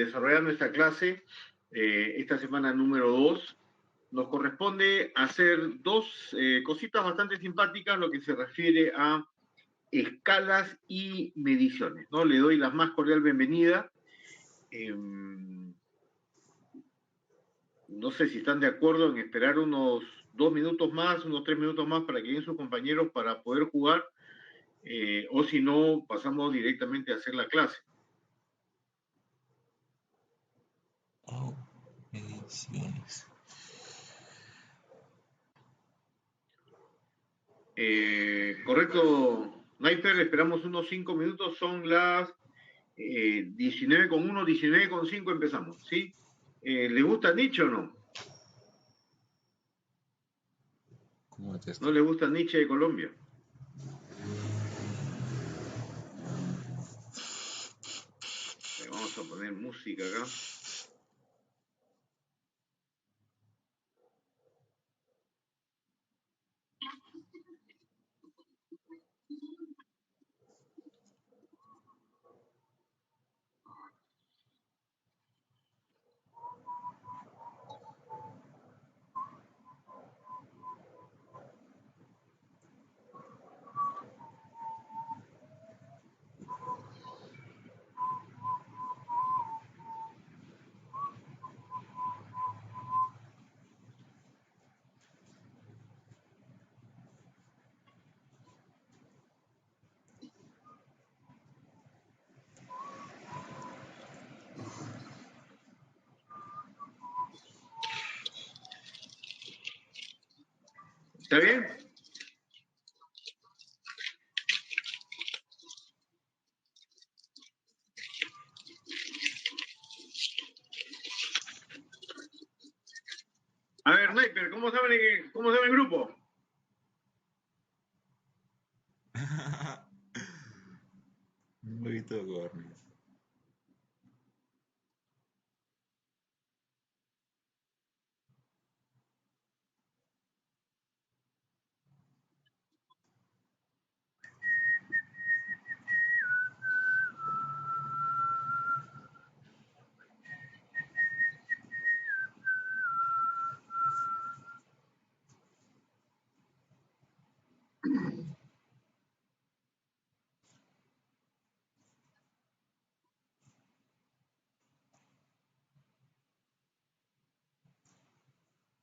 desarrollar nuestra clase, esta semana número 2. Nos corresponde hacer dos cositas bastante simpáticas, lo que se refiere a escalas y mediciones, ¿no? Le doy la más cordial bienvenida. No sé si están de acuerdo en esperar unos 2 minutos más, unos 3 minutos más para que lleguen sus compañeros para poder jugar, o si no, pasamos directamente a hacer la clase. Oh, mediciones. Correcto, Sniper, esperamos unos 5 minutos, son las 19:1, 19:5 empezamos, ¿sí? ¿Le gusta Nietzsche o no? ¿Cómo es esto? ¿No le gusta Nietzsche de Colombia? Vamos a poner música acá. ¿Está bien? A ver, Sniper, ¿cómo sabe el grupo? Un poquito de corny.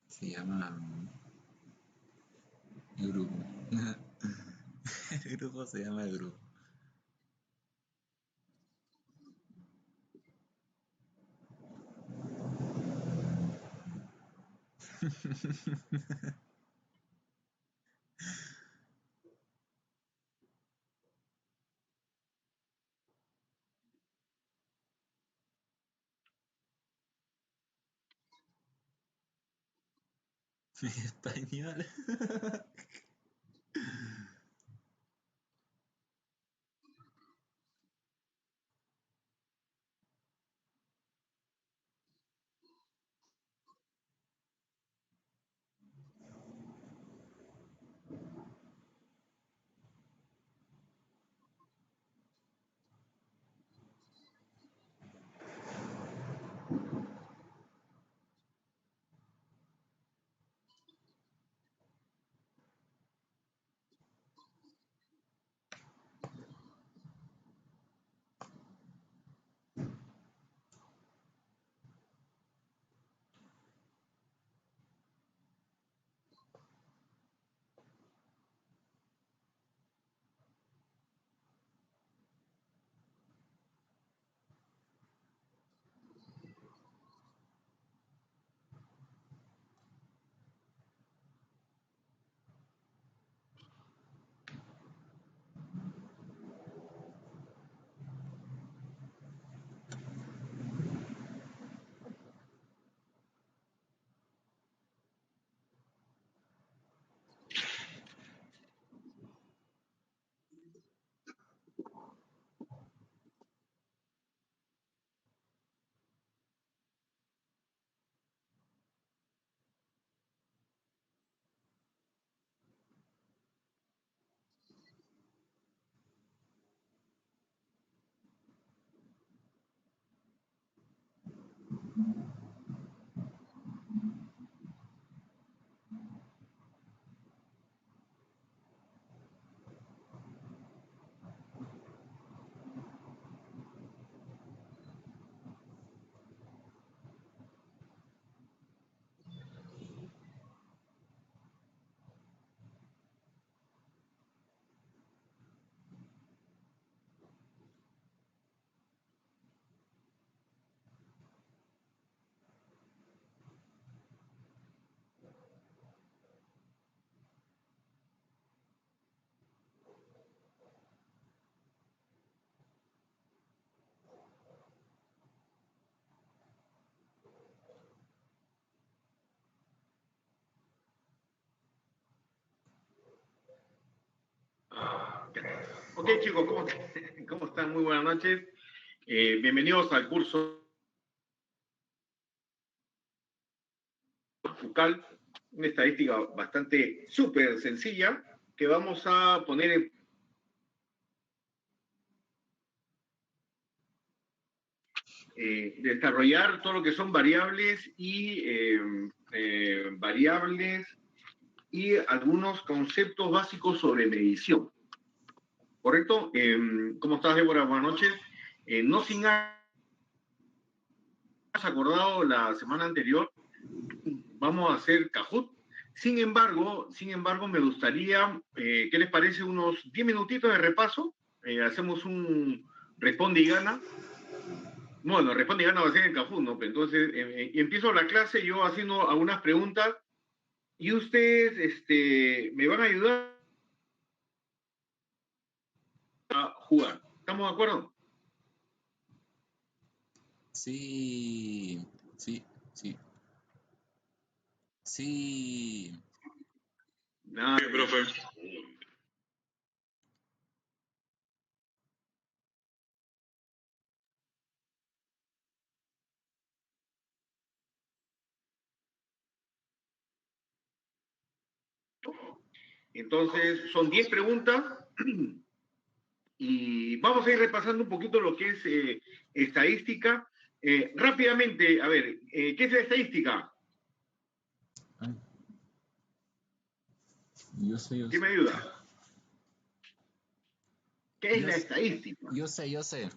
Se llama el grupo. El grupo se llama el grupo. Español. Ok, chicos, ¿cómo están? Muy buenas noches. Bienvenidos al curso FUCAL, una estadística bastante súper sencilla que vamos a poner en desarrollar todo lo que son variables y algunos conceptos básicos sobre medición. ¿Correcto? ¿Cómo estás, Débora? Buenas noches. No sin haber acordado la semana anterior, vamos a hacer Kahoot. Sin embargo, me gustaría, ¿qué les parece? Unos 10 minutitos de repaso. Hacemos un responde y gana. Bueno, responde y gana va a ser en Kahoot, ¿no? Entonces, empiezo la clase yo haciendo algunas preguntas y ustedes me van a ayudar a jugar. ¿Estamos de acuerdo? Sí, sí, sí, sí. Nada, sí, profe. Entonces, son 10 preguntas y vamos a ir repasando un poquito lo que es estadística. Rápidamente, a ver, ¿qué es la estadística? Ay, yo sé. ¿Quién me ayuda? ¿Qué es Yo, la estadística? yo sé.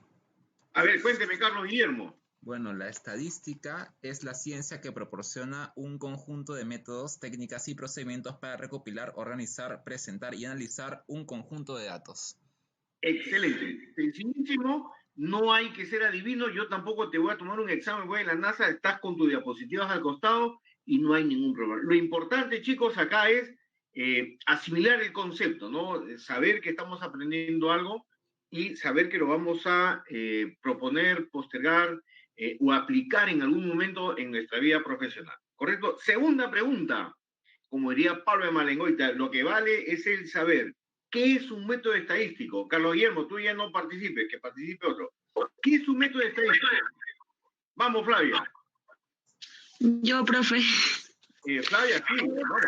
A ver, cuénteme, Carlos Guillermo. Bueno, la estadística es la ciencia que proporciona un conjunto de métodos, técnicas y procedimientos para recopilar, organizar, presentar y analizar un conjunto de datos. Excelente, sencillísimo, no hay que ser adivino, yo tampoco te voy a tomar un examen, voy a la NASA, estás con tus diapositivas al costado y no hay ningún problema. Lo importante, chicos, acá es asimilar el concepto, ¿no? Saber que estamos aprendiendo algo y saber que lo vamos a proponer, postergar o aplicar en algún momento en nuestra vida profesional, ¿correcto? Segunda pregunta, como diría Pablo de Malengoita, lo que vale es el saber. ¿Qué es un método estadístico? Carlos Guillermo, tú ya no participes, que participe otro. ¿Qué es un método estadístico? Vamos, Flavia. Yo, profe. Flavia, sí, vamos.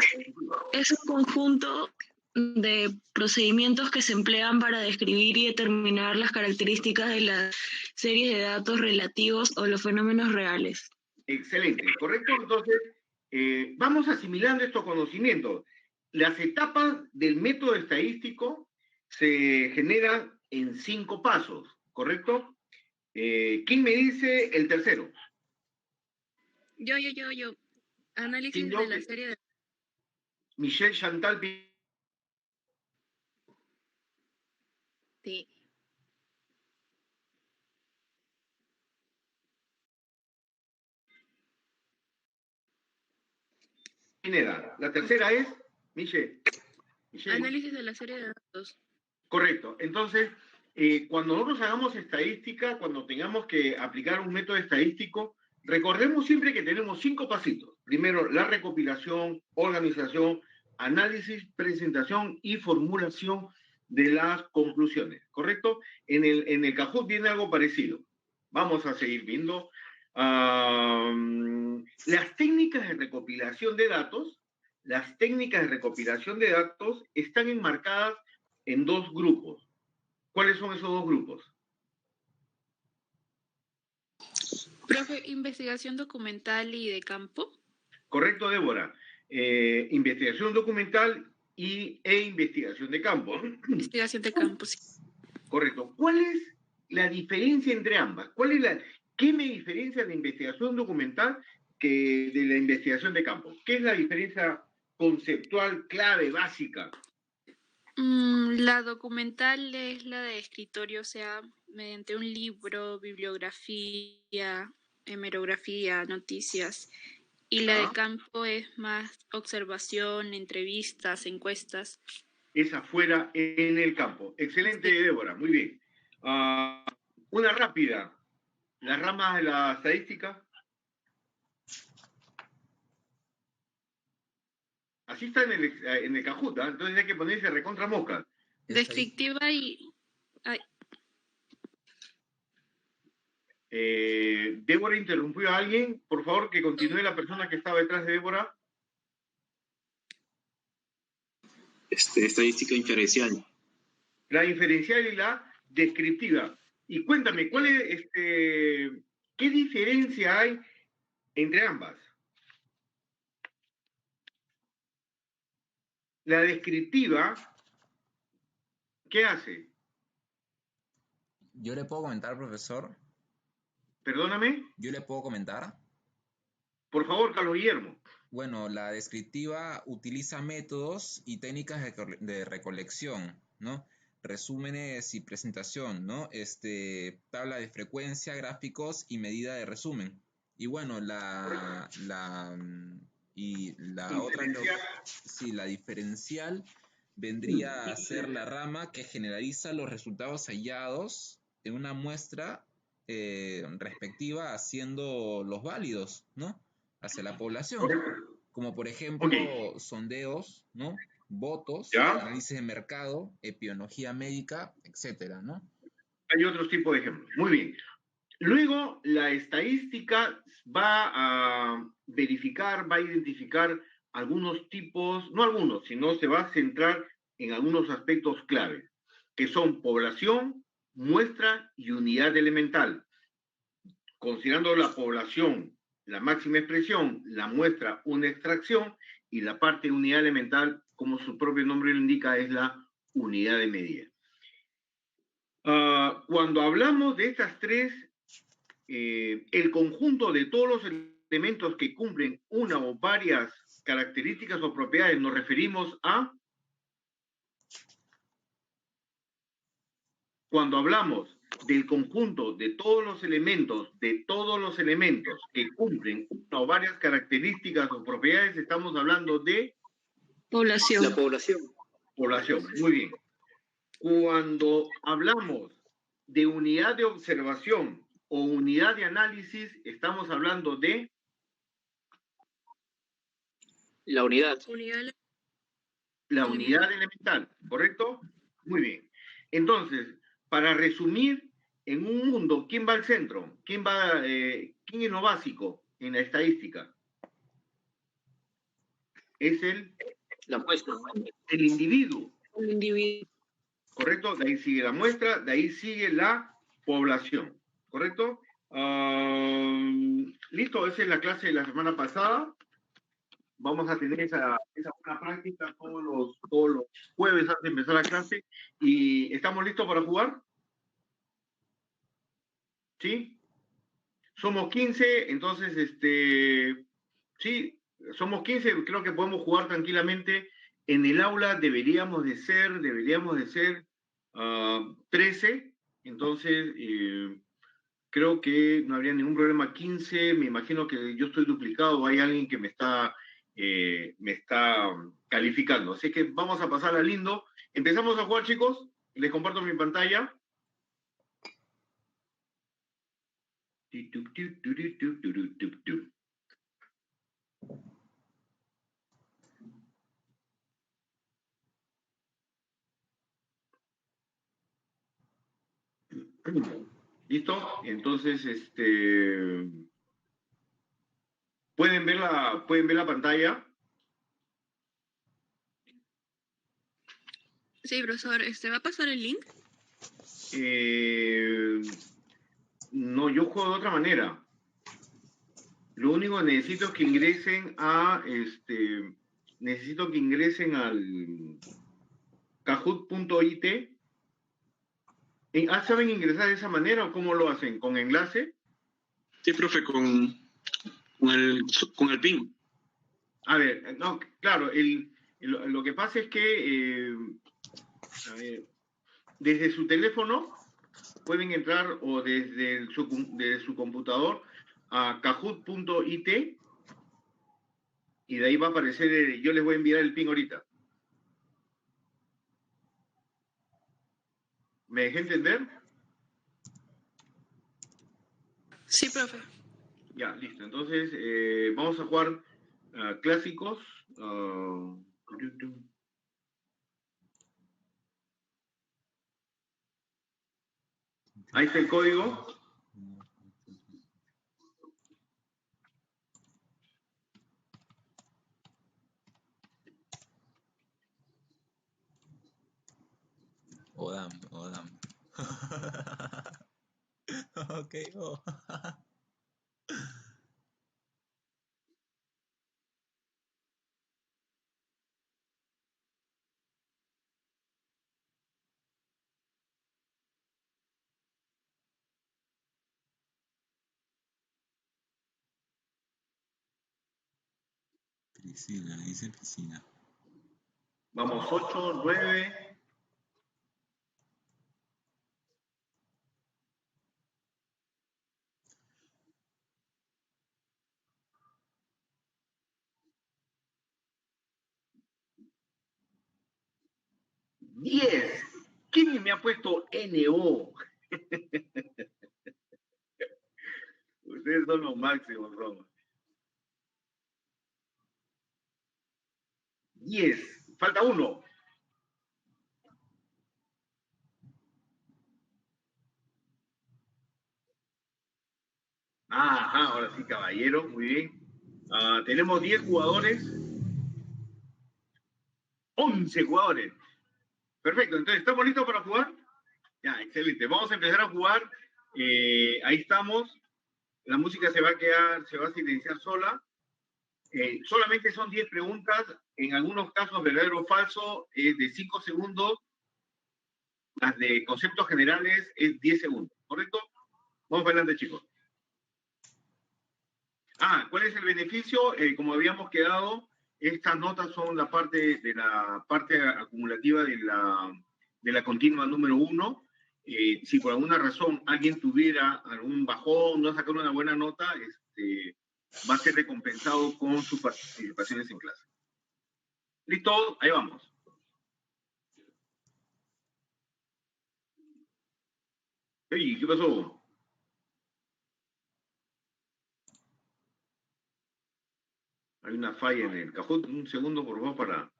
Es un conjunto de procedimientos que se emplean para describir y determinar las características de las series de datos relativos o los fenómenos reales. Excelente, correcto. Entonces, vamos asimilando estos conocimientos. Las etapas del método estadístico se generan en 5 pasos, ¿correcto? ¿Quién me dice el tercero? Yo. Análisis de la serie de... Michelle Chantal. Sí. ¿Quién era? La tercera es Michelle. Análisis de la serie de datos. Correcto. Entonces, cuando nosotros hagamos estadística, cuando tengamos que aplicar un método estadístico, recordemos siempre que tenemos 5 pasitos. Primero, la recopilación, organización, análisis, presentación y formulación de las conclusiones. ¿Correcto? En el Kahoot viene algo parecido. Vamos a seguir viendo. Las técnicas de recopilación de datos, están enmarcadas en 2 grupos. ¿Cuáles son esos 2 grupos? Profe, investigación documental y de campo. Correcto, Débora. Investigación documental e investigación de campo. Investigación de campo, sí. Correcto. ¿Cuál es la diferencia entre ambas? ¿Qué me diferencia la investigación documental que de la investigación de campo? ¿Qué es la diferencia conceptual, clave, básica? La documental es la de escritorio, o sea, mediante un libro, bibliografía, hemerografía, noticias. Y la de campo es más observación, entrevistas, encuestas. Es afuera en el campo. Excelente, sí. Débora, muy bien. Una rápida. Las ramas de la estadística. Así está en el Kahoot, ¿eh? Entonces hay que ponerse recontra mosca. Descriptiva y Ay, Débora interrumpió a alguien. Por favor, que continúe la persona que estaba detrás de Débora. Estadística inferencial. La inferencial y la descriptiva. Y cuéntame, ¿qué diferencia hay entre ambas? La descriptiva, ¿qué hace? ¿Yo le puedo comentar, profesor? Perdóname. ¿Yo le puedo comentar? Por favor, Carlos Guillermo. Bueno, la descriptiva utiliza métodos y técnicas de recolección, ¿no? Resúmenes y presentación, ¿no? Tabla de frecuencia, gráficos y medida de resumen. Y bueno, la otra, sí, la diferencial vendría a ser la rama que generaliza los resultados hallados en una muestra respectiva, haciendo los válidos, ¿no? Hacia la población, como por ejemplo sondeos, ¿no? Votos, ¿Ya? análisis de mercado, epidemiología médica, etcétera, ¿no? Hay otros tipos de ejemplos. Muy bien. Luego, la estadística va a verificar, va a identificar algunos tipos, no algunos, sino se va a centrar en algunos aspectos clave, que son población, muestra y unidad elemental. Considerando la población, la máxima expresión, la muestra, una extracción, y la parte de unidad elemental, como su propio nombre lo indica, es la unidad de medida. Cuando hablamos de estas tres, el conjunto de todos los elementos que cumplen una o varias características o propiedades, nos referimos a... Cuando hablamos del conjunto de todos los elementos que cumplen una o varias características o propiedades, estamos hablando de población. La población. Población, muy bien. Cuando hablamos de unidad de observación o unidad de análisis, estamos hablando de La unidad. la unidad elemental, ¿correcto? Muy bien. Entonces, para resumir, en un mundo, ¿quién va al centro? ¿Quién es lo básico en la estadística? Es La muestra. el individuo, El individuo. ¿correcto? De ahí sigue la muestra, de ahí sigue la población, ¿correcto? Listo, esa es la clase de la semana pasada. Vamos a tener esa buena práctica todos los jueves antes de empezar la clase. ¿Y estamos listos para jugar? ¿Sí? Somos 15, entonces, sí, somos 15, creo que podemos jugar tranquilamente. En el aula deberíamos de ser 13, entonces creo que no habría ningún problema. 15, me imagino que yo estoy duplicado, hay alguien que me está calificando. Así que vamos a pasarla lindo. Empezamos a jugar, chicos. Les comparto mi pantalla. ¿Listo? Entonces, ¿pueden ver la pantalla? Sí, profesor, ¿va a pasar el link? No, yo juego de otra manera. Lo único que necesito es que ingresen al kahoot.it. ¿Saben ingresar de esa manera o cómo lo hacen? ¿Con enlace? Sí, profe, con el PIN. A ver, no, claro, lo que pasa es que a ver, desde su teléfono pueden entrar o desde su computador a kahoot.it y de ahí va a aparecer, yo les voy a enviar el pin ahorita. ¿Me dejé entender? Sí, profe. Ya, listo. Entonces, vamos a jugar clásicos. Ahí está el código. Odam. Ok, oh. Priscila, dice Priscila. Vamos, 8, 9. ¡10! ¿Quién me ha puesto NO? Ustedes son los máximos, Roma. 10. Falta uno. Ajá, ahora sí, caballero, muy bien. Tenemos 10 jugadores. 11 jugadores. Perfecto, entonces, ¿estamos listos para jugar? Ya, excelente. Vamos a empezar a jugar. Ahí estamos. La música se va a silenciar sola. Solamente son 10 preguntas. En algunos casos, verdadero o falso, es de 5 segundos. Las de conceptos generales es 10 segundos. ¿Correcto? Vamos para adelante, chicos. ¿Cuál es el beneficio? Como habíamos quedado, estas notas son la parte acumulativa de la continua número 1. Si por alguna razón alguien tuviera algún bajón, no sacar una buena nota, va a ser recompensado con sus participaciones en clase. ¿Listo? Ahí vamos. Ey, ¿qué pasó? Hay una falla en el cajón. Un segundo, por favor,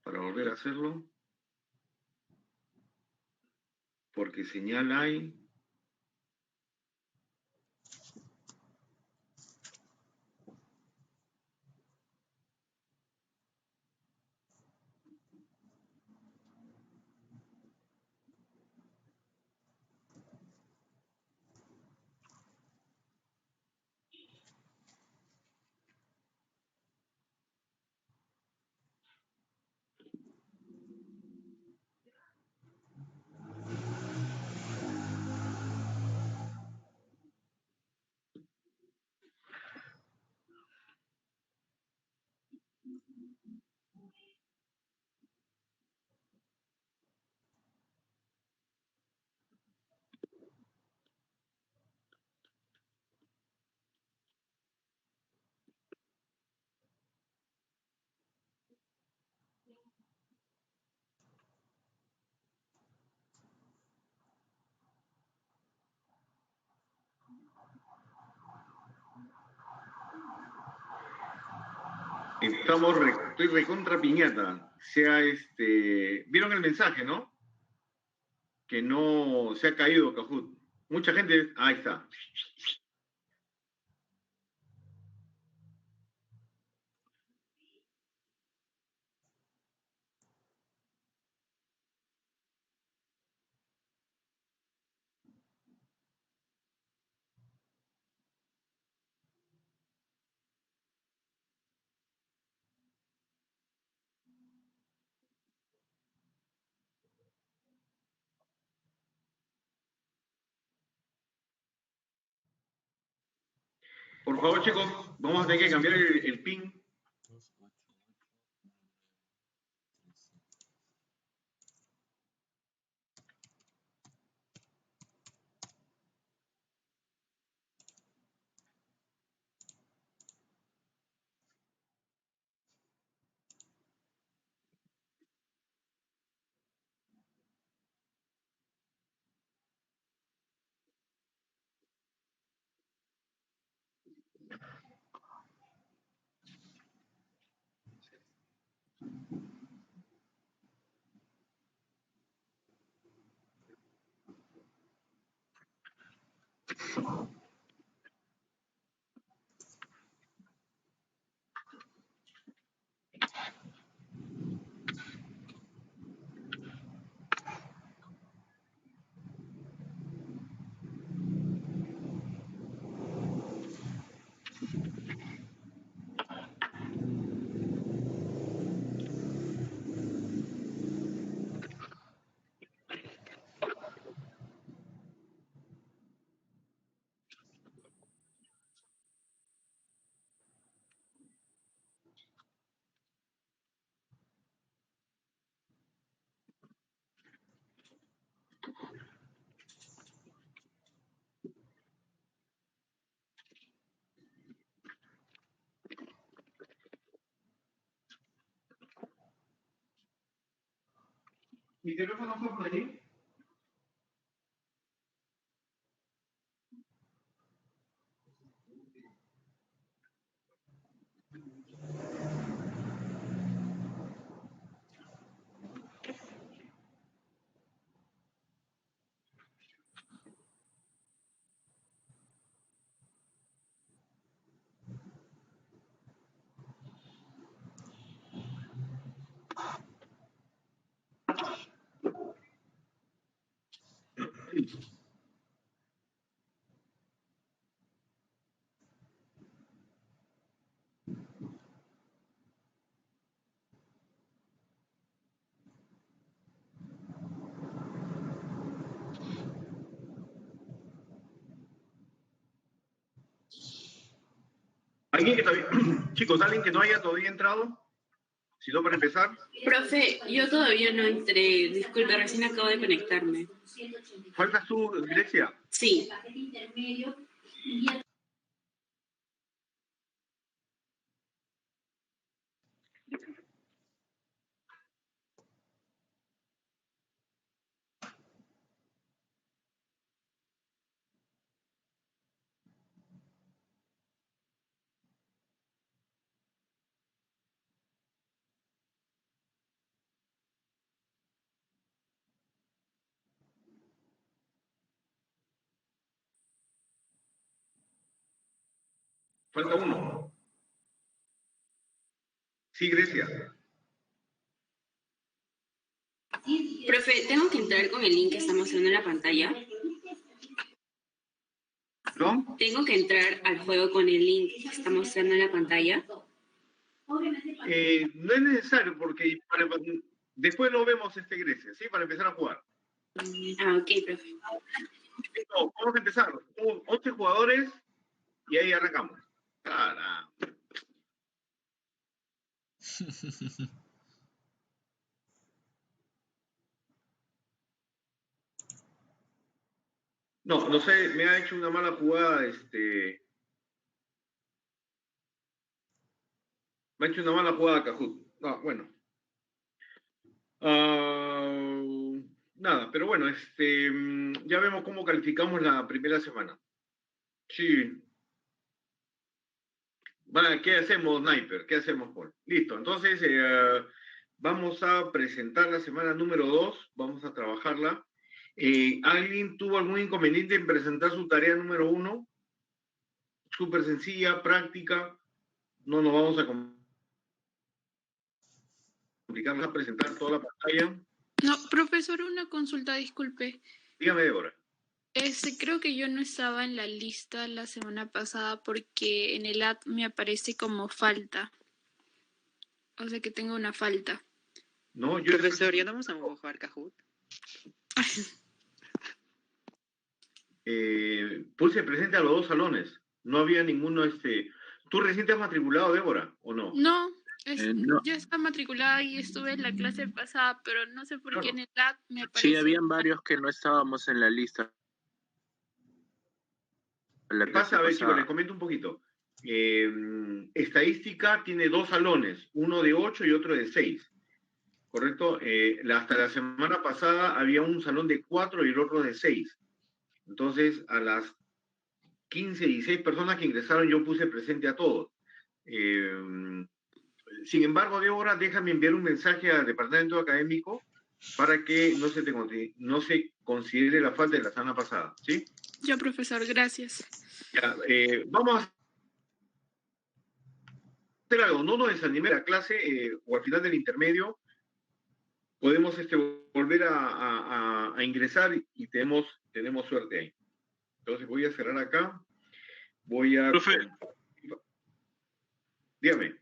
para volver a hacerlo. Porque señal hay. Estoy recontra piñata. Vieron el mensaje, ¿no? Que no se ha caído Kahoot. Mucha gente. Ahí está. Por favor, chicos, vamos a tener que cambiar el pin. ¿Mi teléfono fue por ahí? ¿Alguien que todavía... Chicos, ¿alguien que no haya todavía entrado? Si no, para empezar. Profe, yo todavía no entré. Disculpe, recién acabo de conectarme. ¿Faltas tú, Grecia? Sí. Falta uno. Sí, Grecia. Profe, ¿tengo que entrar con el link que está mostrando en la pantalla? ¿No? ¿Tengo que entrar al juego con el link que está mostrando en la pantalla? No es necesario porque después lo vemos, Grecia, ¿sí? Para empezar a jugar. Ah, ok, profe. Listo, vamos a empezar. 11 jugadores y ahí arrancamos. Caramba. No, no sé, me ha hecho una mala jugada, me ha hecho una mala jugada Kahoot. No, bueno. Nada, pero bueno, ya vemos cómo calificamos la primera semana. Sí. Vale, ¿qué hacemos, Sniper? ¿Qué hacemos, Paul? Listo, entonces vamos a presentar la semana número 2, vamos a trabajarla. ¿Alguien tuvo algún inconveniente en presentar su tarea número 1? Súper sencilla, práctica, no nos vamos a complicar, vamos a presentar toda la pantalla. No, profesor, una consulta, disculpe. Dígame, Débora. Creo que yo no estaba en la lista la semana pasada porque en el app me aparece como falta. O sea que tengo una falta. No, yo... Profesor, ¿ya no vamos a jugar Kahoot? Puse presente a los 2 salones. No había ninguno, ¿Tú recién te has matriculado, Débora, o no? No, No. yo estaba matriculada y estuve en la clase pasada, pero no sé por qué en el app me aparece. Sí, habían varios que no estábamos en la lista. ¿Qué pasa? A ver, chicos, les comento un poquito. Estadística tiene 2 salones, uno de 8 y otro de 6. ¿Correcto? Hasta la semana pasada había un salón de 4 y el otro de 6. Entonces, a las 15 y 6 personas que ingresaron, yo puse presente a todos. Sin embargo, Débora, déjame enviar un mensaje al departamento académico para que no se considere la falta de la semana pasada, ¿sí? Ya, profesor, gracias. Ya, vamos a hacer algo, no nos desanime la clase o al final del intermedio podemos volver a ingresar y tenemos suerte ahí. Entonces voy a cerrar acá, Profe. Dígame.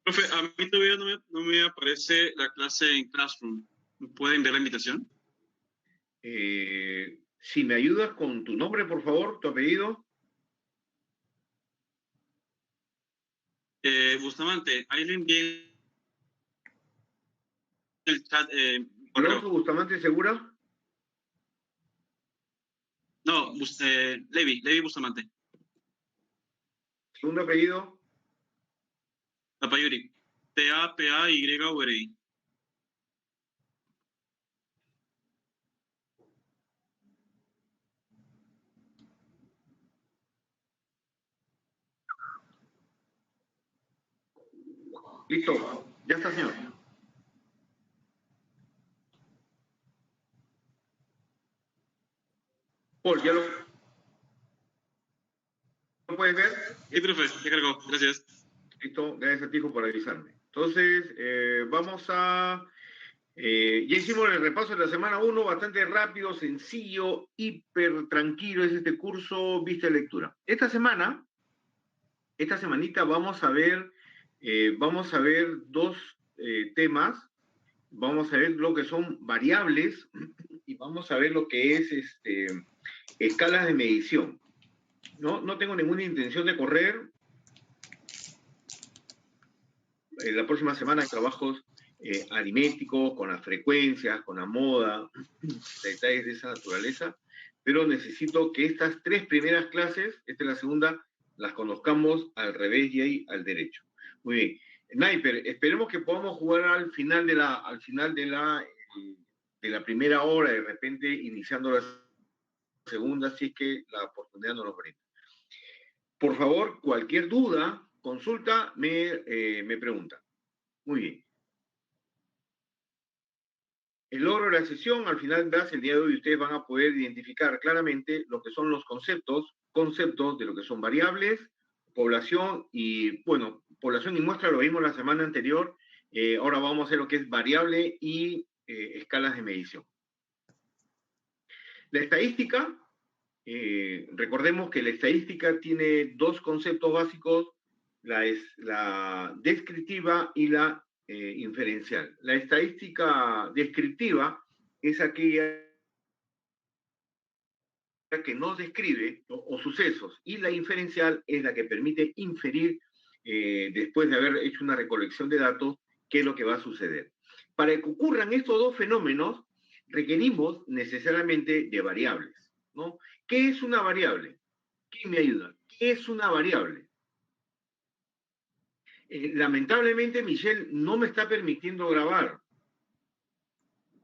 Profe, a mí todavía no me aparece la clase en Classroom. ¿Me puede enviar la invitación? Si me ayudas con tu nombre, por favor, tu apellido. Bustamante, ahí le envié el chat. ¿Alonso Bustamante Segura? No, Levi Bustamante. ¿Segundo apellido? Tapayuri. Tapayuri. Listo. Ya está, señor. Paul, ¿ya lo puedes ver? Sí, profe, ya cargó. Gracias. Listo. Gracias a ti por avisarme. Entonces, vamos a... ya hicimos el repaso de la semana 1, bastante rápido, sencillo, hiper tranquilo es este curso Vista de Lectura. Esta semanita vamos a ver dos temas. Vamos a ver lo que son variables y vamos a ver lo que es escalas de medición. No tengo ninguna intención de correr. La próxima semana hay trabajos aritméticos, con las frecuencias, con la moda, detalles de esa naturaleza, pero necesito que estas 3 primeras clases, esta es la segunda, las conozcamos al revés y ahí al derecho. Muy bien. Sniper, esperemos que podamos jugar al final de la primera hora, de repente iniciando la segunda, si es que la oportunidad nos lo brinda. Por favor, cualquier duda, consulta, me pregunta. Muy bien. El logro de la sesión, al final el día de hoy ustedes van a poder identificar claramente lo que son los conceptos de lo que son variables, población y, bueno, población y muestra lo vimos la semana anterior, ahora vamos a hacer lo que es variable y escalas de medición. La estadística, recordemos que la estadística tiene 2 conceptos básicos, la descriptiva y la inferencial. La estadística descriptiva es aquella que no describe o sucesos, y la inferencial es la que permite inferir, después de haber hecho una recolección de datos, qué es lo que va a suceder. Para que ocurran estos 2 fenómenos, requerimos necesariamente de variables, ¿no? ¿Qué es una variable? ¿Quién me ayuda? ¿Qué es una variable? Lamentablemente, Michelle no me está permitiendo grabar.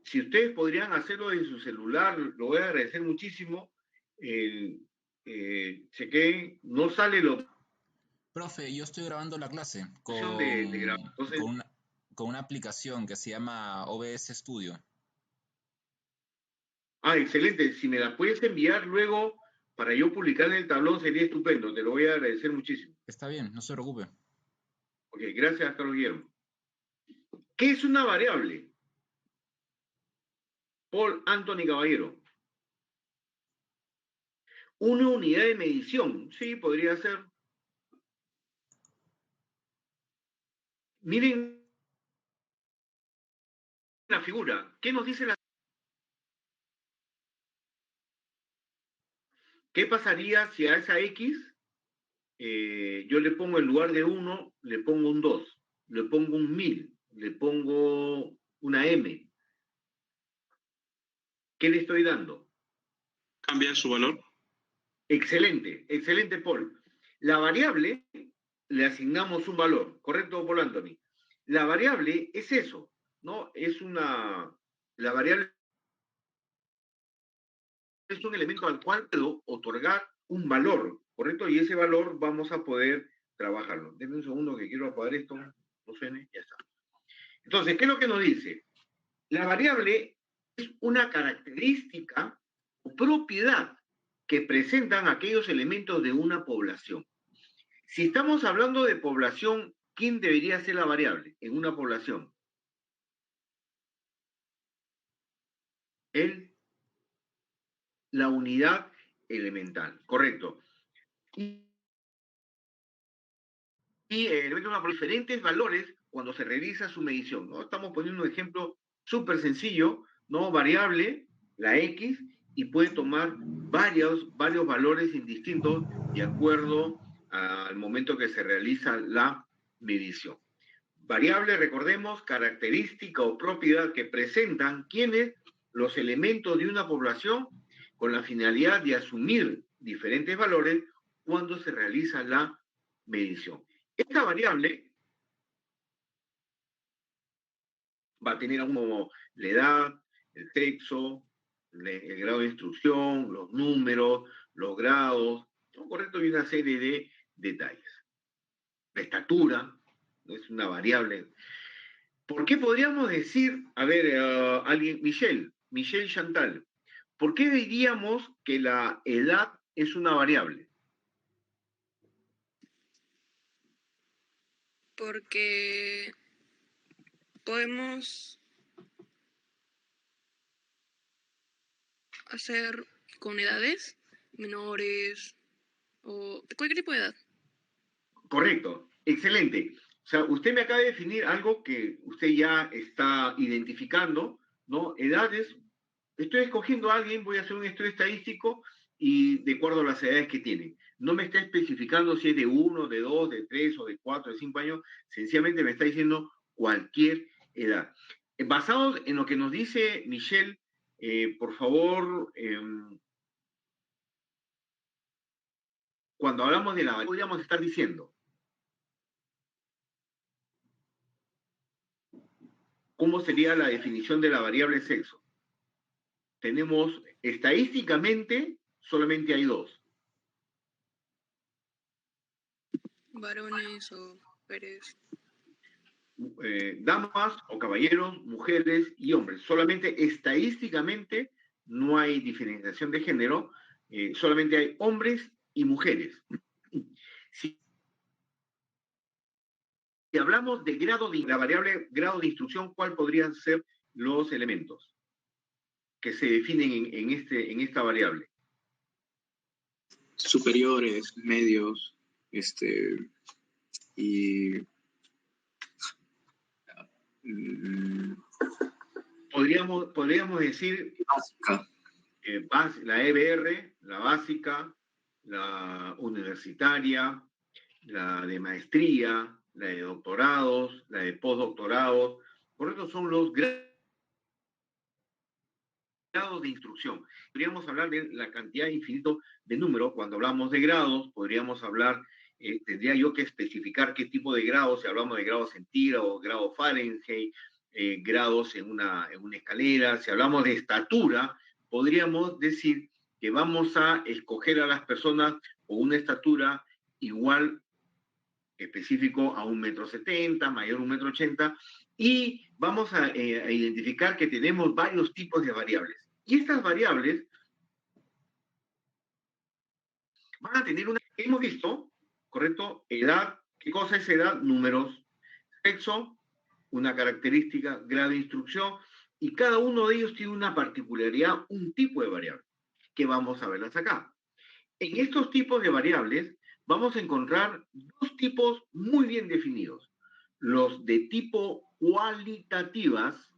Si ustedes podrían hacerlo en su celular, lo voy a agradecer muchísimo. Sé que no sale lo... Profe, yo estoy grabando la clase Entonces, con una aplicación que se llama OBS Studio. Excelente. Si me la puedes enviar luego para yo publicar en el tablón sería estupendo. Te lo voy a agradecer muchísimo. Está bien, no se preocupe. Ok, gracias, Carlos Guillermo. ¿Qué es una variable? Paul Anthony Caballero. Una unidad de medición. Sí, podría ser. Miren la figura. ¿Qué nos dice la... ¿Qué pasaría si a esa X yo le pongo en lugar de 1, le pongo un 2, le pongo un 1000, le pongo una M? ¿Qué le estoy dando? Cambia su valor. Excelente, excelente, Paul. La variable le asignamos un valor, ¿correcto, Paul Anthony? La variable es eso, ¿no? La variable es un elemento al cual puedo otorgar un valor, ¿correcto? Y ese valor vamos a poder trabajarlo. Denme un segundo que quiero apagar esto, no suene, ya está. Entonces, ¿qué es lo que nos dice? La variable es una característica o propiedad que presentan aquellos elementos de una población. Si estamos hablando de población, ¿quién debería ser la variable en una población? La unidad elemental, correcto. Elementos con diferentes valores cuando se realiza su medición, ¿no? Estamos poniendo un ejemplo súper sencillo, ¿no? Variable, la X, y puede tomar varios valores indistintos de acuerdo al momento que se realiza la medición. Variable, recordemos, característica o propiedad que presentan quienes los elementos de una población con la finalidad de asumir diferentes valores cuando se realiza la medición. Esta variable va a tener como la edad, el sexo, el grado de instrucción, los números, los grados, ¿no? Correcto, y una serie de detalles. La estatura, es una variable. ¿Por qué podríamos decir, a ver, alguien, Michelle Chantal, ¿por qué diríamos que la edad es una variable? Porque podemos hacer con edades menores o de cualquier tipo de edad. Correcto, excelente. O sea, usted me acaba de definir algo que usted ya está identificando, ¿no? Edades. Estoy escogiendo a alguien, voy a hacer un estudio estadístico y de acuerdo a las edades que tienen. No me está especificando si es de 1, de 2, de 3 o de 4, de 5 años, sencillamente me está diciendo cualquier edad. Basado en lo que nos dice Michelle, por favor, cuando hablamos de la variable, podríamos estar diciendo, ¿cómo sería la definición de la variable sexo? Tenemos, estadísticamente, solamente hay dos. Varones o mujeres. Damas o caballeros, mujeres y hombres. Solamente estadísticamente no hay diferenciación de género, solamente hay hombres y mujeres. Si hablamos de grado de la variable grado de instrucción, ¿cuál podrían ser los elementos que se definen en esta variable? Superiores, medios, y podríamos decir básica. La EBR, la básica, la universitaria, la de maestría, la de doctorados, la de postdoctorados. Por eso son los grados de instrucción. Podríamos hablar de la cantidad infinito de números. Cuando hablamos de grados, podríamos hablar, tendría yo que especificar qué tipo de grados, si hablamos de grados centígrados, grados Fahrenheit, grados en una escalera. Si hablamos de estatura, podríamos decir que vamos a escoger a las personas con una estatura igual específico a 1,70 m, mayor a 1,80 m, y vamos a identificar que tenemos varios tipos de variables. Y estas variables van a tener una, hemos visto, ¿correcto? Edad, ¿qué cosa es edad? Números. Sexo, una característica, grado de instrucción, y cada uno de ellos tiene una particularidad, un tipo de variable, que vamos a verlas acá. En estos tipos de variables vamos a encontrar dos tipos muy bien definidos. Los de tipo cualitativas,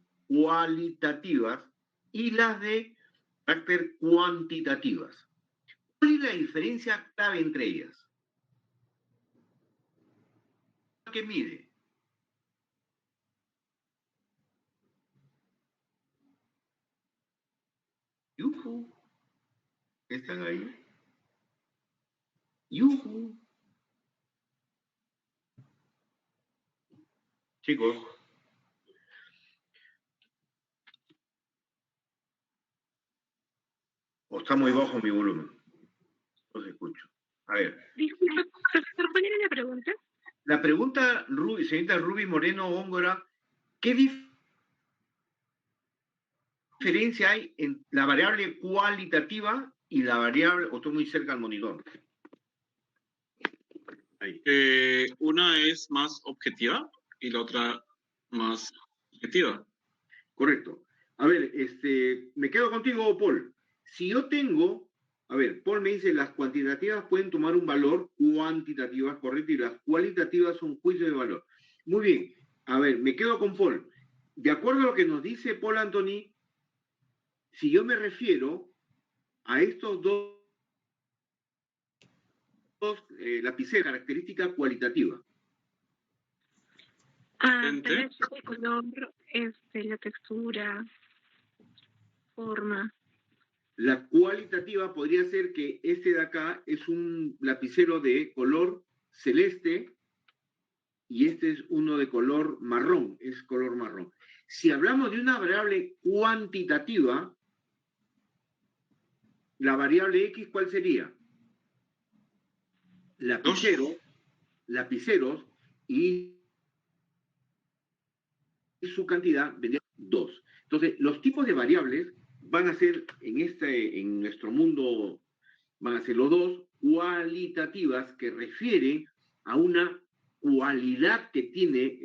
y las de carácter cuantitativas. ¿Cuál es la diferencia clave entre ellas? ¿Qué mide? ¡Yujú! ¿Están ahí? ¡Yujú! Chicos. ¿O está muy bajo mi volumen? No se escucho. A ver. Disculpa, profesor, ¿cuál era la pregunta? La pregunta, señorita Ruby Moreno Góngora, ¿qué diferencia hay en la variable cualitativa y la variable, o estoy muy cerca al monitor? Ahí. Una es más objetiva y la otra más subjetiva. Correcto. A ver, me quedo contigo, Paul. Si yo tengo, a ver, Paul me dice, las cuantitativas pueden tomar un valor, cuantitativas, correcto, y las cualitativas son juicios de valor. Muy bien. A ver, me quedo con Paul. De acuerdo a lo que nos dice Paul Anthony, si yo me refiero a estos dos lapiceros, característica cualitativa. El color, la textura, forma. La cualitativa podría ser que este de acá es un lapicero de color celeste y este es uno de color marrón, es color marrón. Si hablamos de una variable cuantitativa, la variable X, ¿cuál sería? Lapiceros y su cantidad vendría 2. Entonces, los tipos de variables van a ser, en nuestro mundo, van a ser los dos cualitativas, que refieren a una cualidad que tiene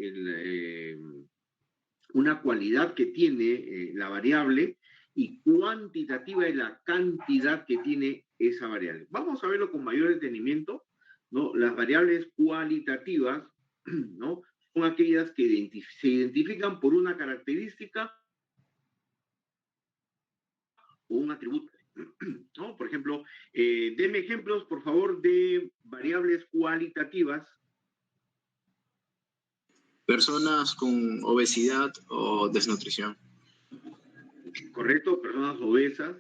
la variable, y cuantitativa es la cantidad que tiene esa variable. Vamos a verlo con mayor detenimiento, ¿no? Las variables cualitativas, ¿no?, son aquellas que se identifican por una característica o un atributo, ¿no? Por ejemplo, deme ejemplos, por favor, de variables cualitativas. Personas con obesidad o desnutrición. Correcto, personas obesas.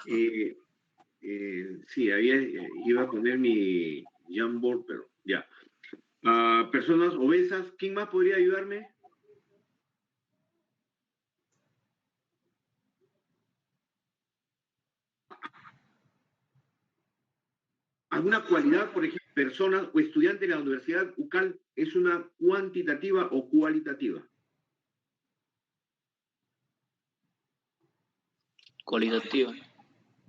Sí, iba a poner mi Jamboard, pero ya. Personas obesas. ¿Quién más podría ayudarme? ¿Alguna cualidad, por ejemplo, personas o estudiantes de la Universidad UCAL, es una cuantitativa o cualitativa? Cualitativa.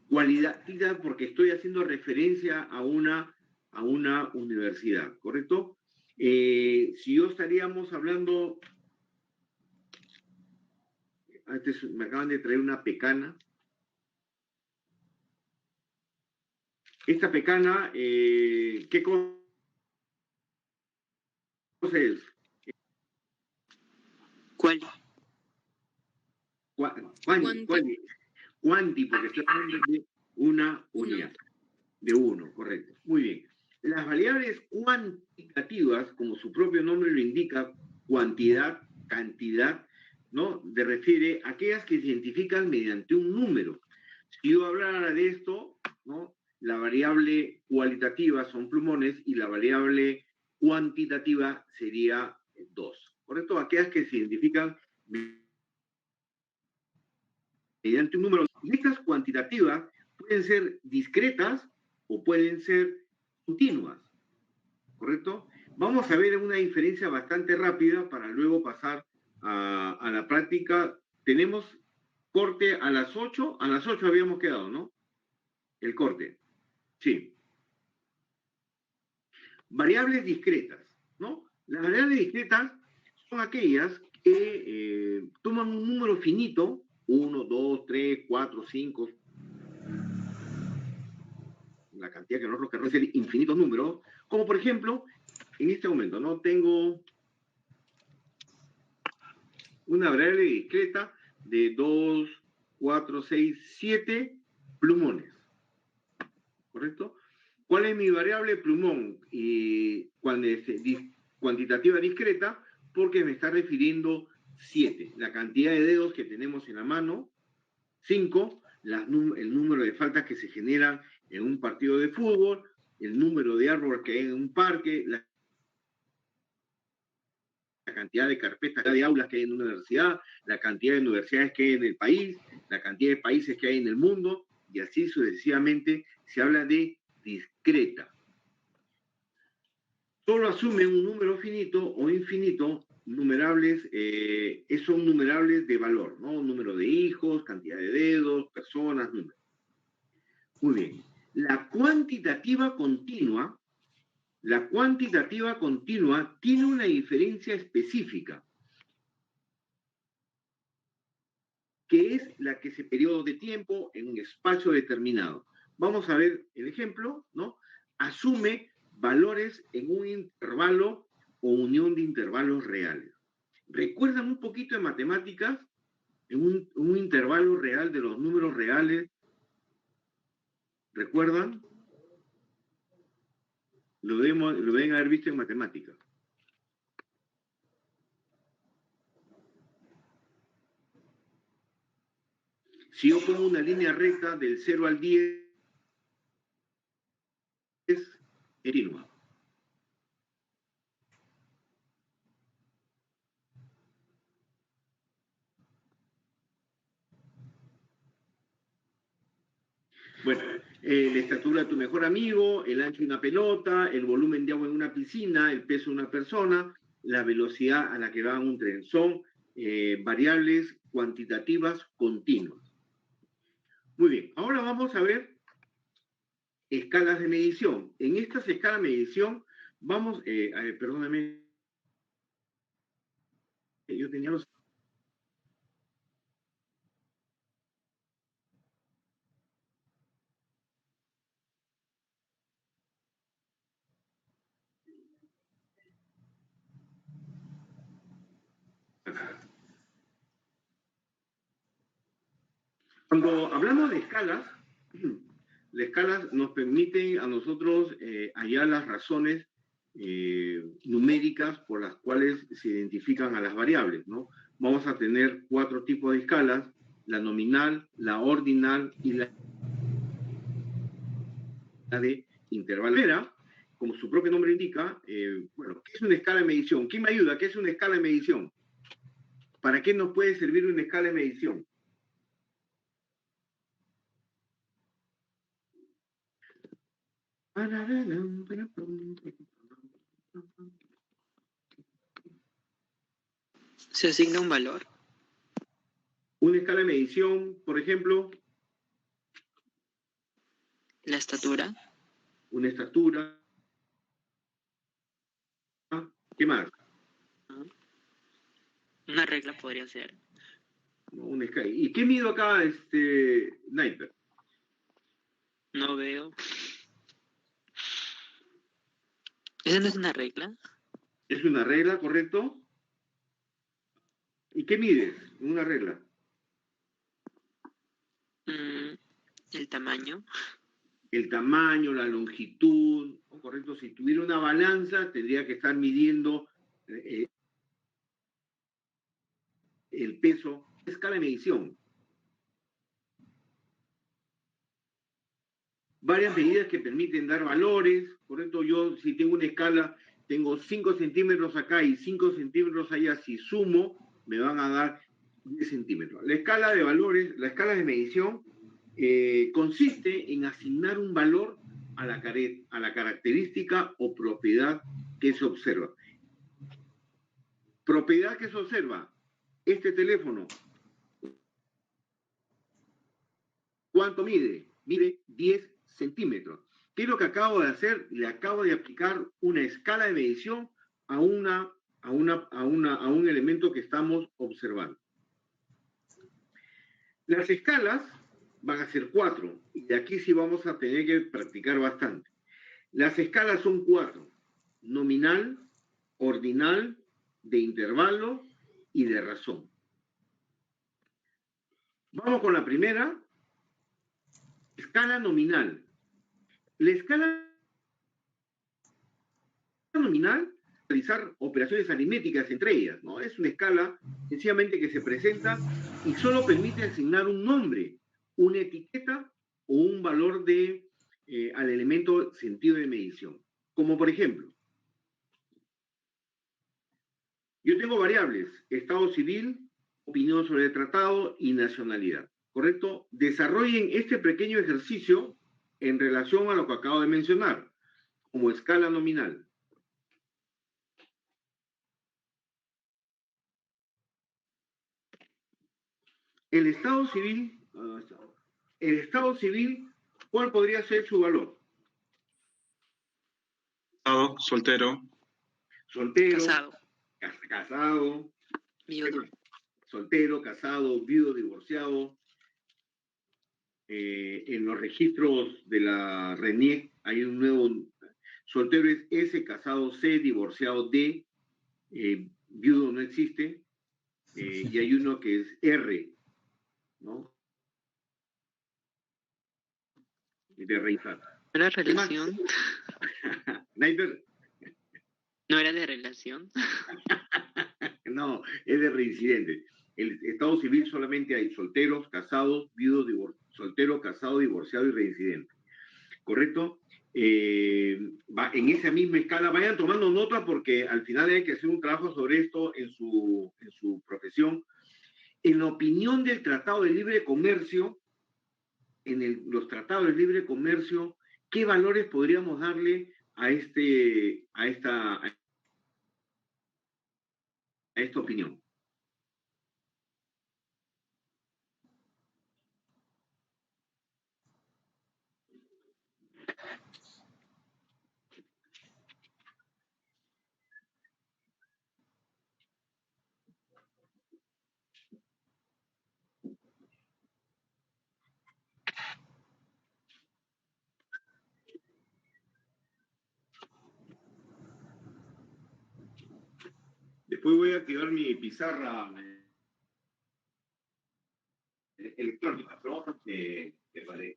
Cualitativa, porque estoy haciendo referencia a una universidad, ¿correcto? Si yo estaríamos hablando, antes me acaban de traer una pecana. Esta pecana, ¿qué cosa es? ¿Cuál? Cuanti, porque estoy hablando de una unidad, de uno, correcto. Muy bien. Las variables cuantitativas, como su propio nombre lo indica, cuantidad, cantidad, ¿no?, refiere a aquellas que se identifican mediante un número. Si yo hablara de esto, ¿no?, la variable cualitativa son plumones y la variable cuantitativa sería 2, ¿correcto? Aquellas que se identifican mediante un número. Y estas cuantitativas pueden ser discretas o pueden ser continuas, ¿correcto? Vamos a ver una diferencia bastante rápida para luego pasar a la práctica. Tenemos corte a las 8. A las 8 habíamos quedado, ¿no? El corte. Sí. Variables discretas, ¿no? Las variables discretas son aquellas que toman un número finito, 1, 2, 3, 4, 5, la cantidad que nosotros queremos ser infinitos números, como por ejemplo, en este momento, ¿no?, tengo una variable discreta de 2, 4, 6, 7 plumones, ¿correcto? ¿Cuál es mi variable plumón? Cuando es cuantitativa discreta, porque me está refiriendo 7, la cantidad de dedos que tenemos en la mano; 5, el número de faltas que se generan en un partido de fútbol; el número de árboles que hay en un parque; la cantidad de carpetas, de aulas que hay en una universidad; la cantidad de universidades que hay en el país; la cantidad de países que hay en el mundo, y así sucesivamente. Se habla de discreta. Solo asume un número finito o infinito, numerables, son numerables de valor, ¿no? Número de hijos, cantidad de dedos, personas, números. Muy bien. La cuantitativa continua tiene una diferencia específica, que es la que se periodo de tiempo en un espacio determinado. Vamos a ver el ejemplo, ¿no? Asume valores en un intervalo o unión de intervalos reales. ¿Recuerdan un poquito de matemáticas? En un intervalo real de los números reales, ¿recuerdan? Lo deben haber visto en matemáticas. Si yo pongo una línea recta del 0 al 10, es continua. Bueno, la estatura de tu mejor amigo, el ancho de una pelota, el volumen de agua en una piscina, el peso de una persona, la velocidad a la que va un tren. Son variables cuantitativas continuas. Muy bien, ahora vamos a ver escalas de medición. En estas escalas de medición vamos, perdóname, yo tenía los... Cuando hablamos de escalas, las escalas nos permiten a nosotros hallar las razones numéricas por las cuales se identifican a las variables, ¿no? Vamos a tener 4 tipos de escalas: la nominal, la ordinal y la de intervalo. Como su propio nombre indica, bueno, ¿qué es una escala de medición? ¿Quién me ayuda? ¿Qué es una escala de medición? ¿Para qué nos puede servir una escala de medición? Se asigna un valor. Una escala de medición, por ejemplo, La estatura. una estatura. ¿Qué más? Una regla podría ser. Una escala. ¿Y qué mido acá, Sniper? No veo. ¿Esa no es una regla? Es una regla, ¿correcto? ¿Y qué mides en una regla? El tamaño. El tamaño, la longitud, ¿correcto? Si tuviera una balanza, tendría que estar midiendo el peso. Escala de medición. Varias medidas que permiten dar valores, ¿correcto? Yo, si tengo una escala, tengo 5 centímetros acá y 5 centímetros allá, si sumo, me van a dar 10 centímetros. La escala de valores, la escala de medición, consiste en asignar un valor a la característica o propiedad que se observa. Propiedad que se observa, este teléfono, ¿cuánto mide? Mide 10 centímetros. ¿Qué es lo que acabo de hacer? Le acabo de aplicar una escala de medición a un elemento que estamos observando. Las escalas van a ser 4, y de aquí sí vamos a tener que practicar bastante. Las escalas son 4: nominal, ordinal, de intervalo y de razón. Vamos con la primera, escala nominal. La escala nominal, realizar operaciones aritméticas entre ellas, ¿no? Es una escala sencillamente que se presenta y solo permite asignar un nombre, una etiqueta o un valor al elemento sentido de medición. Como por ejemplo, yo tengo variables: estado civil, opinión sobre el tratado y nacionalidad, ¿correcto? Desarrollen este pequeño ejercicio en relación a lo que acabo de mencionar, como escala nominal. El estado civil, ¿cuál podría ser su valor? Soltero. Soltero. Casado. Casado. Viudo. Soltero, casado, viudo, divorciado. En los registros de la RENIEC hay un nuevo... Soltero es S, casado C, divorciado D, viudo no existe, y hay uno que es R, ¿no? De revisar. ¿No era relación? Sniper. ¿No era de relación? No, es de reincidente. El estado civil solamente hay solteros, casados, viudos, soltero, casado, divorciado y reincidente. ¿Correcto? En esa misma escala, vayan tomando nota porque al final hay que hacer un trabajo sobre esto en su profesión. En la opinión del Tratado de Libre Comercio, los tratados de libre comercio, ¿qué valores podríamos darle a esta esta opinión. Después voy a activar mi pizarra electrónica, pero de pared.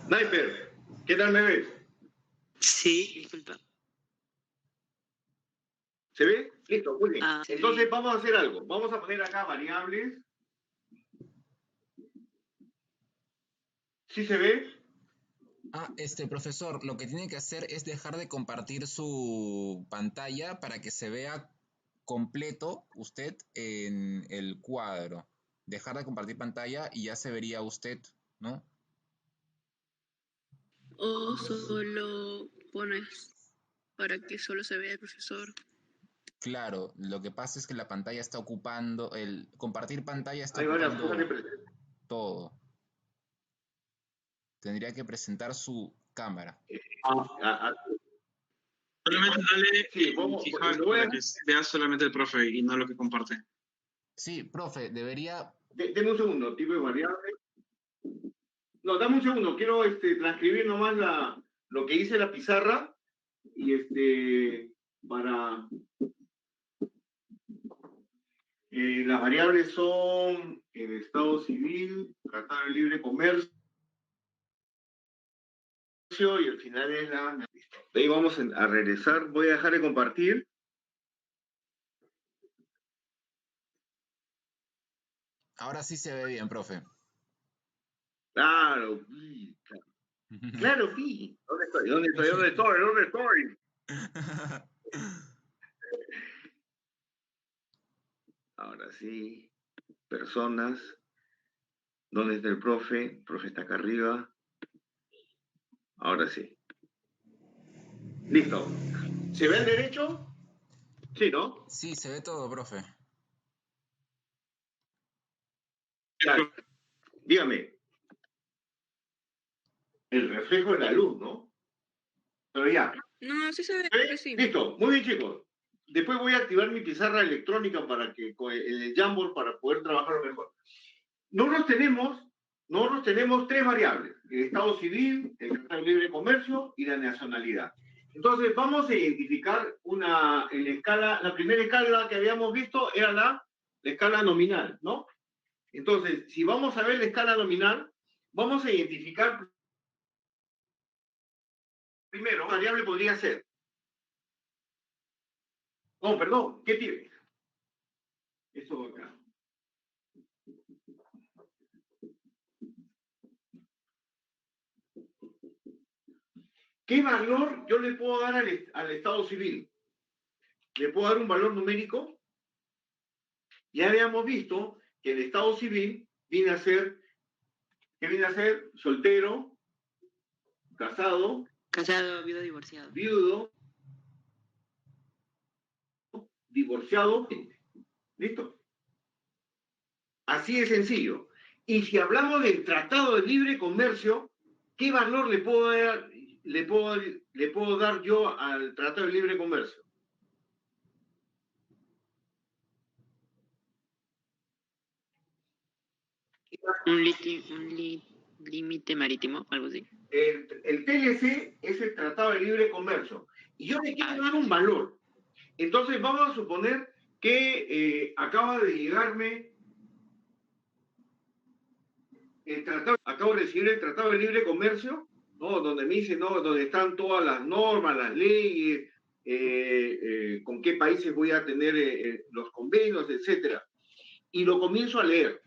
Sniper, ¿qué tal me ves? Sí, disculpa. ¿Se ve? Listo, muy bien. Se Entonces ve. vamos a hacer algo. Vamos a poner acá variables. ¿Sí se ve? Profesor, lo que tiene que hacer es dejar de compartir su pantalla para que se vea completo usted en el cuadro. Dejar de compartir pantalla y ya se vería usted, ¿no? O solo pones para que solo se vea el profesor. Claro, lo que pasa es que la pantalla está ocupando, el compartir pantalla está Hay varias cosas que ocupando presentar. todo. Tendría que presentar su cámara. Solamente dale Sí, vamos, fija lo voy a... para que vea solamente el profe y no lo que comparte. Sí, profe, debería... Deme un segundo, tipo de variable. No, dame un segundo, quiero transcribir nomás lo que hice en la pizarra y para... las variables son el Estado Civil, Tratado de Libre Comercio y el final es la... De ahí vamos a regresar, voy a dejar de compartir. Ahora sí se ve bien, profe. Claro, claro, sí. ¿Dónde estoy? ¿Dónde estoy? ¿Dónde estoy? ¿Dónde estoy? Ahora sí. Personas. ¿Dónde está el profe? El profe está acá arriba. Ahora sí. Listo. ¿Se ve el derecho? Sí, ¿no? Sí, se ve todo, profe. Claro. Dígame. El reflejo de la luz, ¿no? Pero ya. No, sí se ve, sí. Listo. Muy bien, chicos. Después voy a activar mi pizarra electrónica para que con el Jamboard para poder trabajarlo mejor. Nosotros tenemos tres variables: el Estado Civil, el Tratado de Libre Comercio y la nacionalidad. Entonces, vamos a identificar en la escala, la primera escala que habíamos visto era la escala nominal, ¿no? Entonces, si vamos a ver la escala nominal, vamos a identificar primero, ¿qué variable podría ser? Oh, perdón, ¿qué tiene? Esto acá. ¿Qué valor yo le puedo dar al Estado Civil? ¿Le puedo dar un valor numérico? Ya habíamos visto que el Estado Civil viene a ser, ¿qué viene a ser? Soltero, casado, Viudo, divorciado. viudo, divorciado. ¿Listo? Así de sencillo. Y si hablamos del Tratado de Libre Comercio, ¿qué valor le puedo dar yo al Tratado de Libre Comercio? Un límite marítimo, algo así. El TLC es el Tratado de Libre Comercio. Y yo le quiero dar un valor. Entonces vamos a suponer que acaba de llegarme el tratado, acabo de recibir el Tratado de Libre Comercio, ¿no? Donde me dice, ¿no? Donde están todas las normas, las leyes, con qué países voy a tener los convenios, etcétera. Y lo comienzo a leer.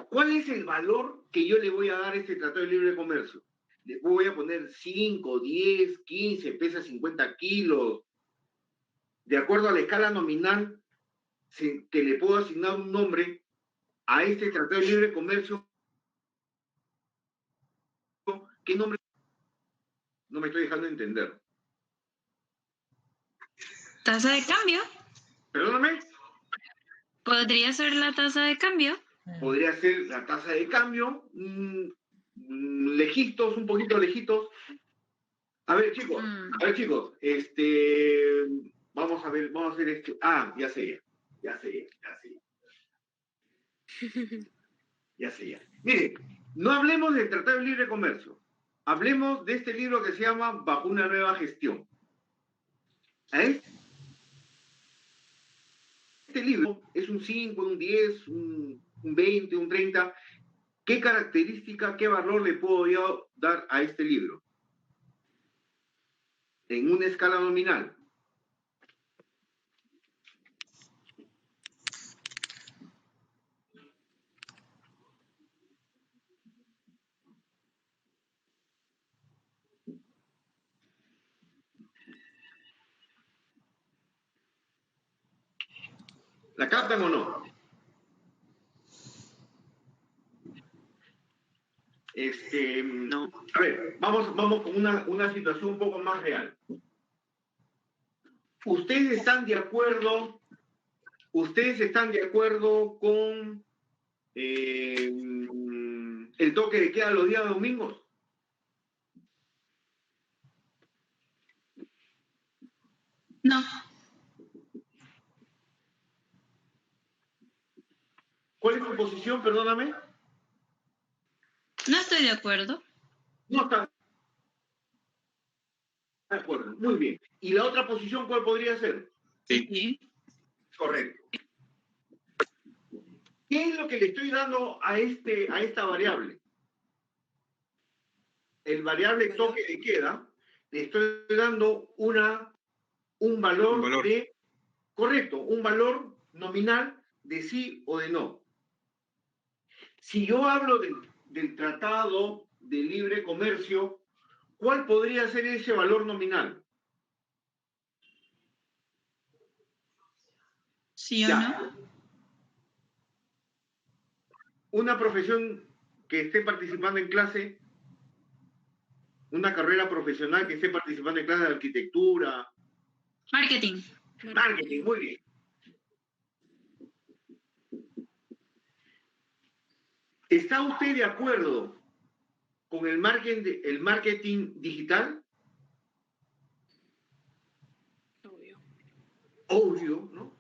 ¿Cuál es el valor que yo le voy a dar a este Tratado de Libre Comercio? Le voy a poner 5, 10, 15, pesa 50 kilos. De acuerdo a la escala nominal que le puedo asignar un nombre a este Tratado de Libre Comercio, ¿qué nombre? No me estoy dejando entender. ¿Tasa de cambio? Perdóname. ¿Podría ser la tasa de cambio? Podría ser la tasa de cambio. Lejitos, un poquito lejitos. A ver, chicos. Vamos a hacer esto. Ah, ya sé. Miren, no hablemos del Tratado de Libre Comercio. Hablemos de este libro que se llama Bajo una nueva gestión. ¿A este libro es un 5, un 10, un 20, un 30. ¿Qué característica, qué valor le puedo yo dar a este libro? En una escala nominal. ¿La captan o no? No. A ver, vamos con una situación un poco más real. ¿Ustedes están de acuerdo con el toque de queda los días domingos? No. ¿Cuál es tu posición, perdóname? No estoy de acuerdo. No está de acuerdo. Muy bien. ¿Y la otra posición cuál podría ser? Sí. Correcto. ¿Qué es lo que le estoy dando a esta variable? El variable toque de queda, le estoy dando un valor de, correcto, un valor nominal de sí o de no. Si yo hablo del Tratado de Libre Comercio, ¿cuál podría ser ese valor nominal? ¿Sí o no? Una profesión que esté participando en clase, una carrera profesional que esté participando en clase de arquitectura. Marketing. Marketing, muy bien. ¿Está usted de acuerdo con el marketing digital? Obvio, ¿no?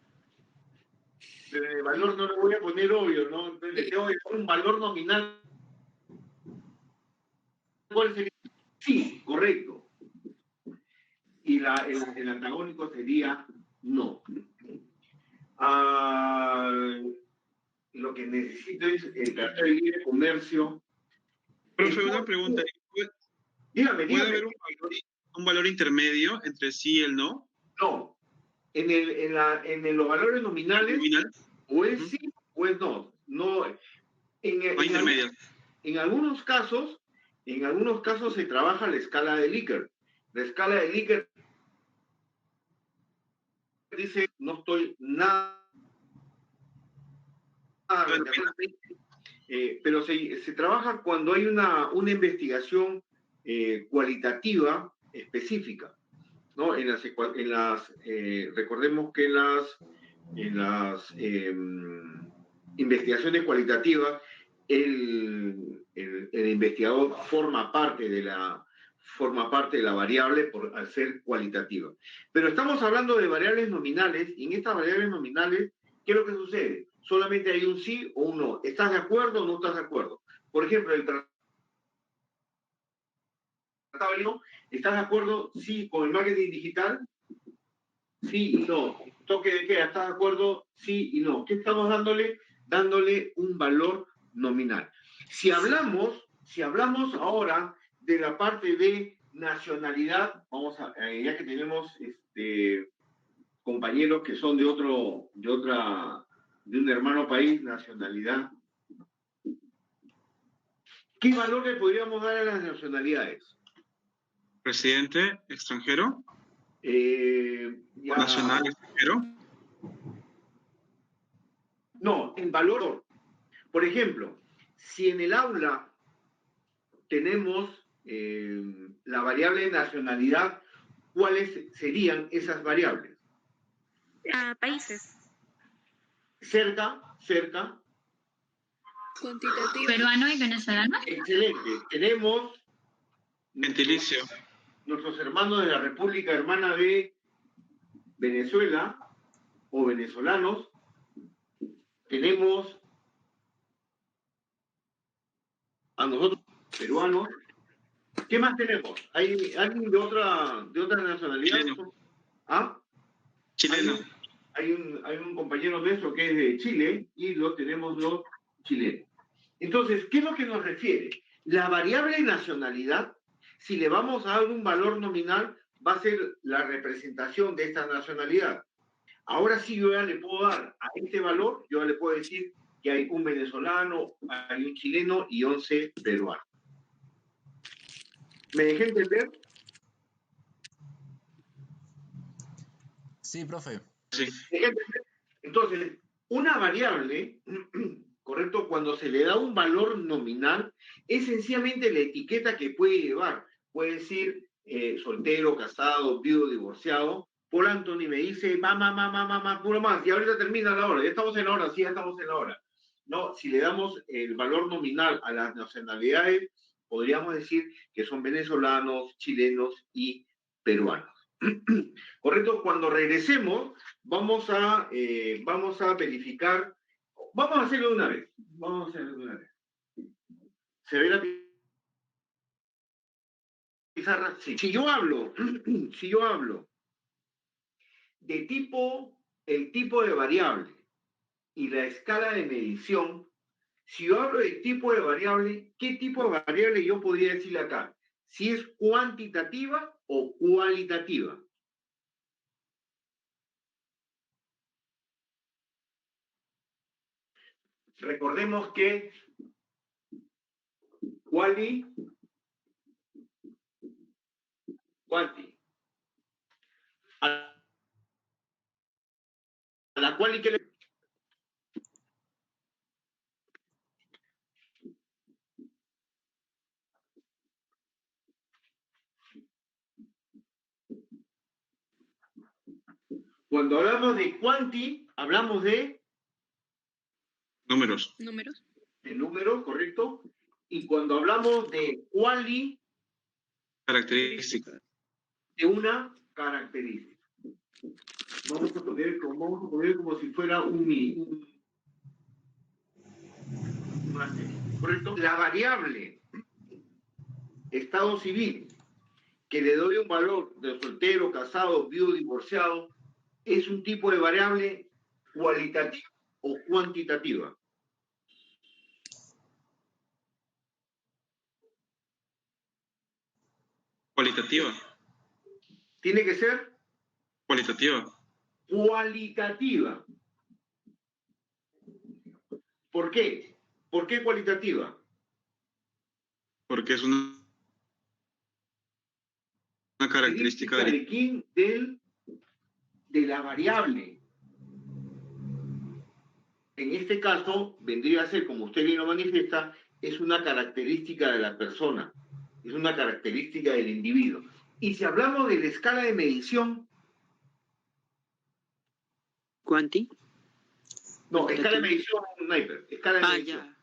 Pero el valor no le voy a poner obvio, ¿no? Entonces le tengo que poner un valor nominal. ¿Cuál sería? Sí, correcto. Y el antagónico sería no. Lo que necesito es el Tratado de Libre Comercio. Profe, una pregunta. Dígame. ¿Puede haber un valor intermedio entre sí y el no? No. En los valores nominales, ¿Nominal? o es sí o es no. No en algunos casos se trabaja la escala de Likert. La escala de Likert dice no estoy nada pero se trabaja cuando hay una investigación cualitativa específica, ¿no? Recordemos que en las investigaciones cualitativas el investigador forma parte de la variable al ser cualitativa. Pero estamos hablando de variables nominales, y en estas variables nominales, ¿qué es lo que sucede? Solamente hay un sí o un no. ¿Estás de acuerdo o no estás de acuerdo? Por ejemplo, el tratado, ¿estás de acuerdo sí con el marketing digital? Sí y no. Toque de queda, ¿estás de acuerdo? Sí y no. ¿Qué estamos dándole? Dándole un valor nominal. Si hablamos ahora de la parte de nacionalidad, ya que tenemos compañeros que son de un hermano país, nacionalidad. ¿Qué valor le podríamos dar a las nacionalidades? Residente extranjero. Ya... Nacional extranjero. No, en valor. Por ejemplo, si en el aula tenemos la variable nacionalidad, ¿cuáles serían esas variables? Países. Cerca. Cuantitativo. ¿Peruano y venezolano? Excelente. Tenemos Gentilicio. nuestros hermanos de la República Hermana de Venezuela o venezolanos. Tenemos a nosotros, peruanos. ¿Qué más tenemos? ¿Hay alguien de otra nacionalidad? Chileno. ¿Ah? Chileno. Hay un compañero nuestro que es de Chile y lo tenemos los chilenos. Entonces, ¿qué es lo que nos refiere? La variable nacionalidad, si le vamos a dar un valor nominal, va a ser la representación de esta nacionalidad. Ahora sí yo ya le puedo dar a este valor, yo ya le puedo decir que hay un venezolano, hay un chileno y 11 peruanos. ¿Me dejé entender? Sí, profe. Sí. Entonces, una variable, ¿correcto? Cuando se le da un valor nominal, es sencillamente la etiqueta que puede llevar. Puede decir soltero, casado, viudo, divorciado. Paul Anthony me dice, puro más, y ahorita termina la hora, ya estamos en la hora, sí, ya estamos en la hora. No, si le damos el valor nominal a las nacionalidades, podríamos decir que son venezolanos, chilenos y peruanos. ¿Correcto? Cuando regresemos, vamos a verificar, vamos a hacerlo de una vez. ¿Se ve la pizarra? Sí. Si yo hablo de el tipo de variable y la escala de medición, si yo hablo de tipo de variable, ¿qué tipo de variable yo podría decirle acá? Si es cuantitativa o cualitativa. Recordemos que quanti. A la quali que le... Cuando hablamos de quanti, hablamos de... Números. De números, correcto. Y cuando hablamos de quali, Características. de una característica. Vamos a poner como si fuera ¿correcto? La variable estado civil, que le doy un valor de soltero, casado, viudo, divorciado, es un tipo de variable cualitativa o cuantitativa. Cualitativa. Tiene que ser Cualitativa. cualitativa. ¿Por qué? ¿Por qué cualitativa? Porque es una característica ¿De quién? De la variable. En este caso, vendría a ser, como usted bien lo manifiesta, es una característica de la persona, es una característica del individuo. Y si hablamos de la escala de medición... ¿Cuánti? No, escala de medición, Sniper, escala de medición.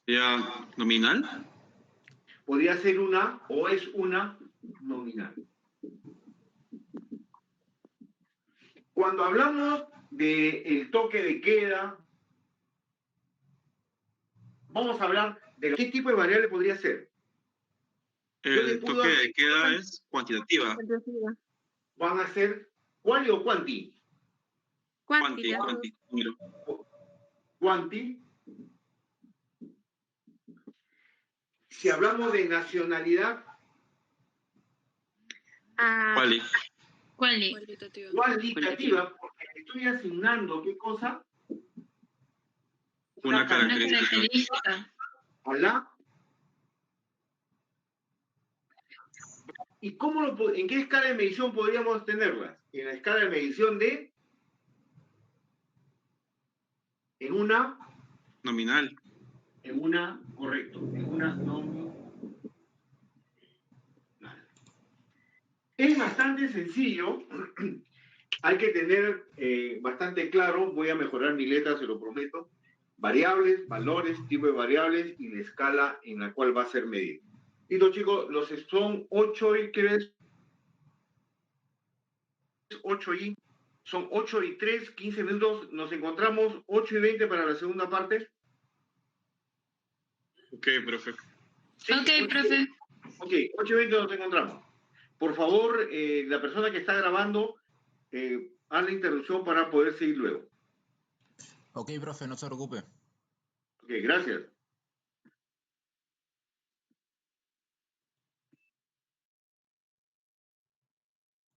Ya. ¿Ya nominal? Podría ser una o es una nominal. Cuando hablamos del toque de queda, vamos a hablar de qué tipo de variable podría ser. El toque de queda es cuantitativa. ¿Van a ser cuali o cuanti? Cuanti. Cuanti. Si hablamos de nacionalidad, Cualitativa. cualitativa, porque estoy asignando, ¿qué cosa? Una Una característica. característica. a la... ¿Y en qué escala de medición podríamos tenerlas? En la escala de medición de... En una... Nominal. Correcto, en una nominal. Es bastante sencillo. Hay que tener bastante claro, voy a mejorar mi letra, se lo prometo, variables, valores, tipo de variables y la escala en la cual va a ser medido. Listo, chicos, son 8 y ¿qué ves? 8 y son 8 y 3, 15 minutos, nos encontramos 8 y 20 para la segunda parte. Ok, profe. Sí, Ok, profe. Ok, 8 y 20 nos encontramos. Por favor, la persona que está grabando, haz la interrupción para poder seguir luego. Ok, profe, no se preocupe. Ok, gracias.